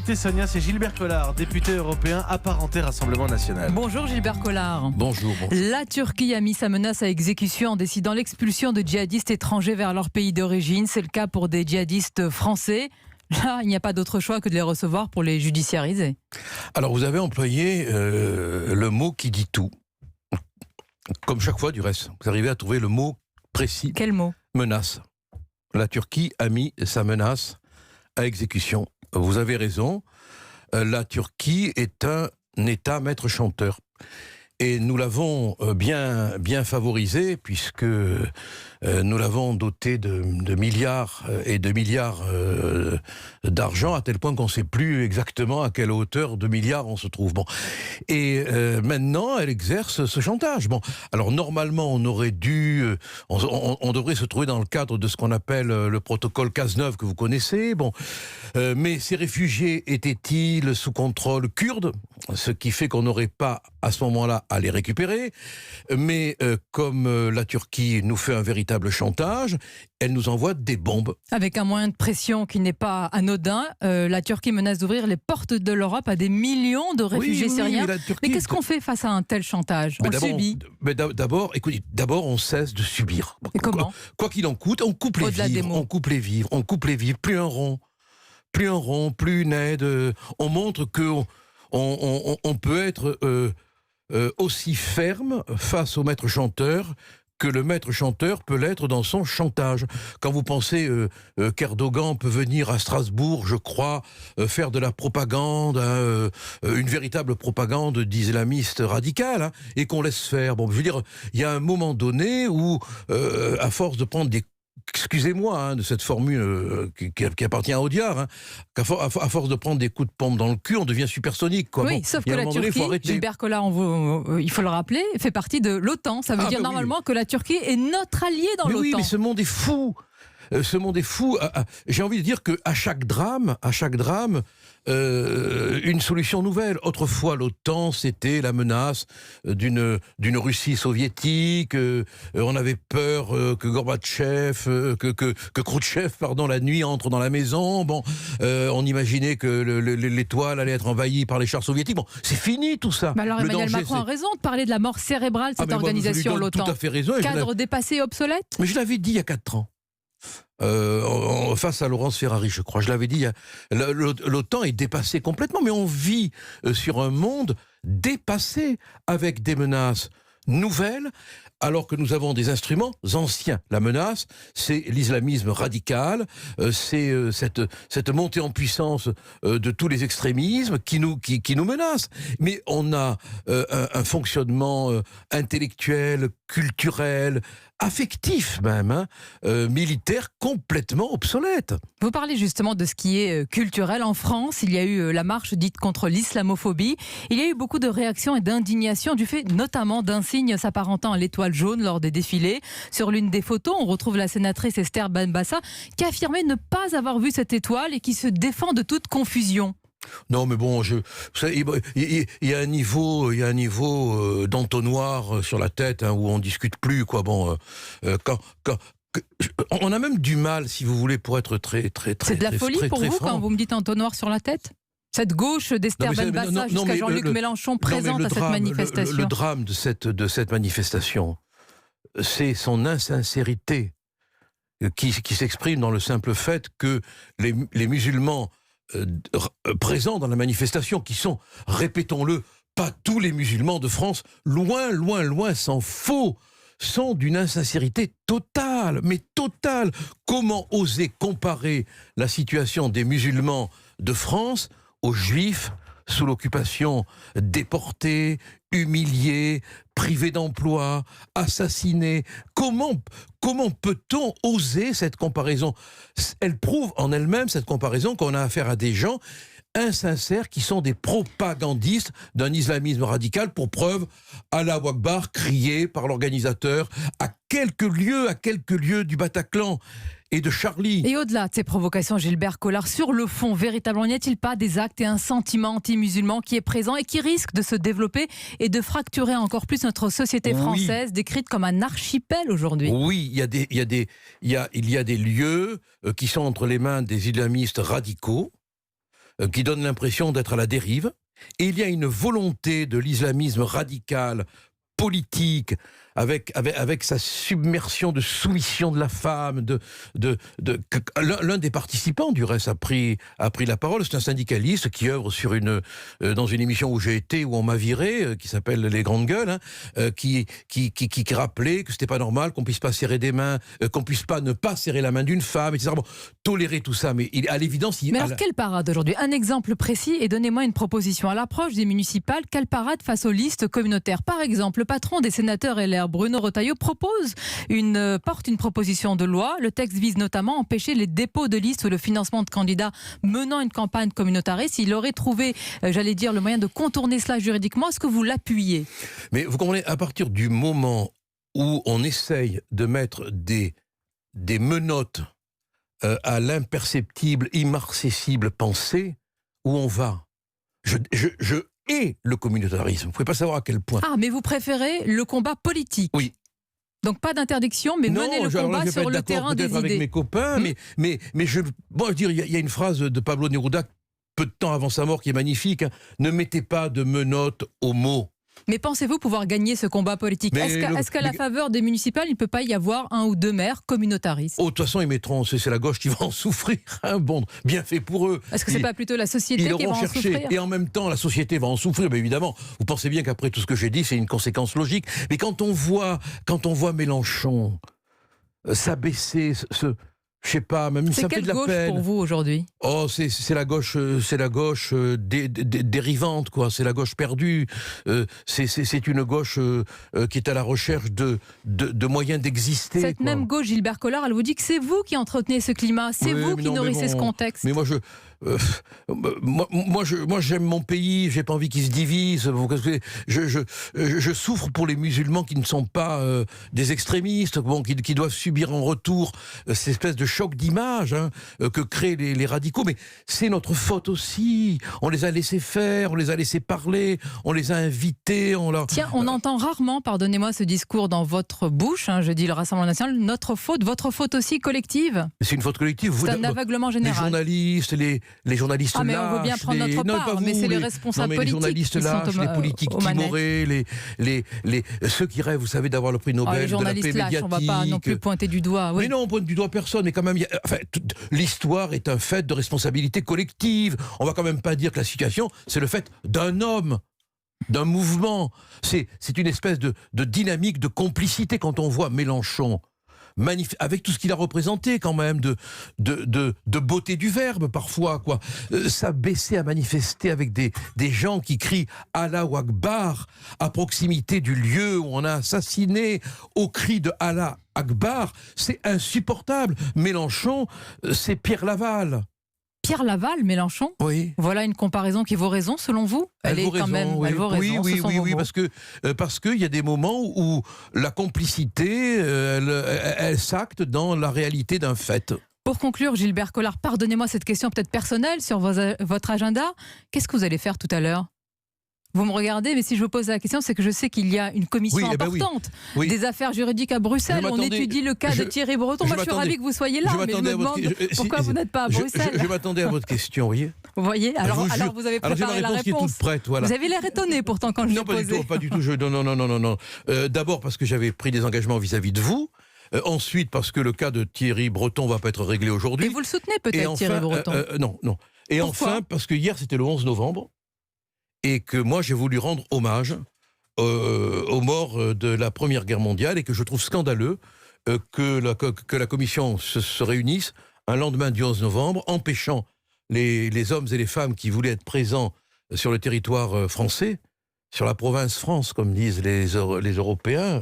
Écoutez Sonia, c'est Gilbert Collard, député européen apparenté Rassemblement National. Bonjour Gilbert Collard. Bonjour. La Turquie a mis sa menace à exécution en décidant l'expulsion de djihadistes étrangers vers leur pays d'origine. C'est le cas pour des djihadistes français. Là, il n'y a pas d'autre choix que de les recevoir pour les judiciariser. Alors vous avez employé le mot qui dit tout. Comme chaque fois du reste. Vous arrivez à trouver le mot précis. Quel mot ? Menace. La Turquie a mis sa menace à exécution. Vous avez raison. La Turquie est un État maître chanteur. Et nous l'avons bien favorisé, puisque nous l'avons doté de milliards et de milliards d'argent, à tel point qu'on ne sait plus exactement à quelle hauteur de milliards on se trouve. Bon. Et maintenant, elle exerce ce chantage. Bon. Alors normalement, on aurait dû... on devrait se trouver dans le cadre de ce qu'on appelle le protocole Cazeneuve, que vous connaissez. Bon. Mais ces réfugiés étaient-ils sous contrôle kurde ? Ce qui fait qu'on n'aurait pas, à ce moment-là, à les récupérer. Mais comme la Turquie nous fait un véritable chantage, elle nous envoie des bombes. Avec un moyen de pression qui n'est pas anodin, la Turquie menace d'ouvrir les portes de l'Europe à des millions de réfugiés syriens. Mais qu'est-ce qu'on fait face à un tel chantage ? On le subit. Mais d'abord, on cesse de subir. Et comment ? Quoi qu'il en coûte, on coupe les vivres. On coupe les vivres. Plus un rond, plus une aide. On montre que on peut être aussi ferme face au maître chanteur que le maître chanteur peut l'être dans son chantage. Quand vous pensez qu'Erdogan peut venir à Strasbourg, je crois, faire de la propagande, une véritable propagande d'islamistes radicales, et qu'on laisse faire. Bon, je veux dire, il y a un moment donné où, à force de prendre des... Excusez-moi de cette formule qui appartient à Audiard, qu'à force de prendre des coups de pompe dans le cul, on devient supersonique. Quoi. Oui, bon, sauf que la Turquie, Gilbert Collard, il faut le rappeler, fait partie de l'OTAN. Ça veut dire normalement que la Turquie est notre allié dans l'OTAN. Oui, mais ce monde est fou. J'ai envie de dire qu'à chaque drame, une solution nouvelle. Autrefois, l'OTAN, c'était la menace d'une Russie soviétique. On avait peur que Gorbatchev, que Khrouchtchev, la nuit entre dans la maison. Bon, on imaginait que l'étoile allait être envahie par les chars soviétiques. Bon, c'est fini tout ça. Alors Emmanuel Macron a raison de parler de la mort cérébrale de cette organisation, l'OTAN. Tout à fait raison. Cadre dépassé, obsolète. Mais je l'avais dit il y a 4 ans. Face à Laurence Ferrari, je crois. Je l'avais dit, l'OTAN est dépassée complètement, mais on vit sur un monde dépassé avec des menaces nouvelles, alors que nous avons des instruments anciens. La menace, c'est l'islamisme radical, c'est cette montée en puissance de tous les extrémismes qui nous menacent. Mais on a un fonctionnement intellectuel, culturel, affectif même, militaire complètement obsolète. Vous parlez justement de ce qui est culturel. En France, il y a eu la marche dite contre l'islamophobie. Il y a eu beaucoup de réactions et d'indignation du fait notamment d'un signe s'apparentant à l'étoile jaune lors des défilés. Sur l'une des photos, on retrouve la sénatrice Esther Benbassa qui a affirmé ne pas avoir vu cette étoile et qui se défend de toute confusion. Non, mais bon, vous savez, il y a un niveau d'entonnoir sur la tête où on discute plus, quoi. Bon, on a même du mal, si vous voulez, pour être très. C'est de la folie très, pour très vous franc. quand vous me dites entonnoir sur la tête ? Cette gauche d'Esther Benbassa jusqu'à Jean-Luc Mélenchon présente à cette manifestation. Le drame de cette manifestation, c'est son insincérité qui s'exprime dans le simple fait que les musulmans présents dans la manifestation, qui sont, répétons-le, pas tous les musulmans de France, loin s'en faut, sont d'une insincérité totale, mais totale. Comment oser comparer la situation des musulmans de France aux juifs sous l'occupation, déportés, humiliés, privés d'emploi, assassinés? Comment peut-on oser cette comparaison? Elle prouve en elle-même, cette comparaison, qu'on a affaire à des gens insincères qui sont des propagandistes d'un islamisme radical, pour preuve, Allahu Akbar crié par l'organisateur à quelques lieues du Bataclan et de Charlie. Et au-delà de ces provocations, Gilbert Collard, sur le fond, véritablement, n'y a-t-il pas des actes et un sentiment anti-musulman qui est présent et qui risque de se développer et de fracturer encore plus notre société française, décrite comme un archipel aujourd'hui? Oui, il y a des lieux qui sont entre les mains des islamistes radicaux, qui donne l'impression d'être à la dérive, et il y a une volonté de l'islamisme radical, politique, avec sa submersion de soumission de la femme. L'un des participants, du reste, a pris la parole. C'est un syndicaliste qui œuvre dans une émission où j'ai été, où on m'a viré, qui s'appelle Les Grandes Gueules, qui rappelait que c'était pas normal qu'on puisse pas serrer des mains, qu'on puisse pas ne pas serrer la main d'une femme, etc. Bon, tolérer tout ça, mais à l'évidence... Mais alors, quelle parade aujourd'hui? Un exemple précis et donnez-moi une proposition. À l'approche des municipales, quelle parade face aux listes communautaires? Par exemple, le patron des sénateurs LR, Bruno Retailleau, porte une proposition de loi. Le texte vise notamment à empêcher les dépôts de listes ou le financement de candidats menant une campagne communautariste. Il aurait trouvé, le moyen de contourner cela juridiquement. Est-ce que vous l'appuyez? Mais vous comprenez, à partir du moment où on essaye de mettre des menottes à l'imperceptible, immarcessible pensée, où on va? Je hais le communautarisme. Vous ne pouvez pas savoir à quel point. Ah, mais vous préférez le combat politique? Oui. Donc pas d'interdiction, mais mener le combat sur le terrain des idées. Avec mes copains, mais il y a une phrase de Pablo Neruda, peu de temps avant sa mort, qui est magnifique. Ne mettez pas de menottes aux mots. Mais pensez-vous pouvoir gagner ce combat politique? Est-ce qu'à la faveur des municipales, il ne peut pas y avoir un ou deux maires communautaristes? De toute façon, ils mettront, c'est la gauche qui va en souffrir. Bon, bien fait pour eux. Est-ce que ce n'est pas plutôt la société qui va en souffrir? Et en même temps, la société va en souffrir, mais évidemment. Vous pensez bien qu'après tout ce que j'ai dit, c'est une conséquence logique. Mais quand on voit Mélenchon s'abaisser, je sais pas, même ça me fait de la peine. C'est quelle gauche pour vous aujourd'hui? Oh, c'est la gauche dérivante, quoi. C'est la gauche perdue. C'est une gauche qui est à la recherche de moyens d'exister. Cette même gauche, Gilbert Collard, elle vous dit que c'est vous qui entretenez ce climat, c'est vous qui nourrissez ce contexte. Mais moi, j'aime mon pays, j'ai pas envie qu'il se divise. Je souffre pour les musulmans qui ne sont pas des extrémistes, qui doivent subir en retour cette espèce de choc d'image que créent les radicaux. Mais c'est notre faute aussi. On les a laissés faire, on les a laissés parler, on les a invités. Tiens, on entend rarement, pardonnez-moi, ce discours dans votre bouche. Je dis le Rassemblement national, notre faute, votre faute aussi collective. C'est une faute collective. C'est un aveuglement général. Les journalistes mais on veut bien prendre notre part, mais c'est les responsables politiques. Les journalistes lâches, les politiques timorés, ceux qui rêvent, vous savez, d'avoir le prix Nobel de la paix médiatique. On ne va pas non plus pointer du doigt. Oui. Mais non, on pointe du doigt personne. Mais quand même, l'histoire est un fait de responsabilité collective. On va quand même pas dire que la situation, c'est le fait d'un homme, d'un mouvement. C'est une espèce de dynamique, de complicité quand on voit Mélenchon. Avec tout ce qu'il a représenté quand même, de beauté du verbe parfois, quoi. S'abaisser à manifester avec des gens qui crient Allahu Akbar à proximité du lieu où on a assassiné au cri de Allah Akbar, c'est insupportable. Mélenchon, c'est Pierre Laval. Pierre Laval, Mélenchon. Oui. Voilà une comparaison qui vaut raison, selon vous? Elle vaut raison. Oui, parce qu'il y a des moments où la complicité, elle s'acte dans la réalité d'un fait. Pour conclure, Gilbert Collard, pardonnez-moi cette question peut-être personnelle sur votre agenda. Qu'est-ce que vous allez faire tout à l'heure? Vous me regardez, mais si je vous pose la question, c'est que je sais qu'il y a une commission importante des affaires juridiques à Bruxelles. On étudie le cas de Thierry Breton. Moi, je suis ravi que vous soyez là, mais je me demande pourquoi vous n'êtes pas à Bruxelles. Je m'attendais à votre question, vous voyez. Vous voyez, alors vous avez préparé la réponse. Qui est toute prête, voilà. Vous avez l'air étonné pourtant quand je l'ai posé. Non, pas du tout. Non. D'abord parce que j'avais pris des engagements vis-à-vis de vous. Ensuite parce que le cas de Thierry Breton va pas être réglé aujourd'hui. Et vous le soutenez peut-être, Thierry Breton? Non. Et pourquoi? Enfin parce que hier c'était le 11 novembre. Et que moi, j'ai voulu rendre hommage aux morts de la Première Guerre mondiale et que je trouve scandaleux que la commission se réunisse un lendemain du 11 novembre, empêchant les hommes et les femmes qui voulaient être présents sur le territoire français, sur la province France, comme disent les Européens,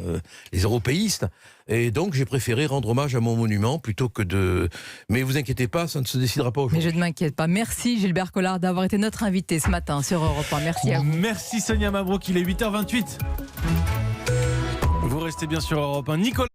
les européistes. Et donc, j'ai préféré rendre hommage à mon monument plutôt que de... Mais vous inquiétez pas, ça ne se décidera pas aujourd'hui. Mais je ne m'inquiète pas. Merci Gilbert Collard d'avoir été notre invité ce matin sur Europe 1. Merci à vous. Merci Sonia Mabrouk, il est 8h28. Vous restez bien sur Europe 1. Nicolas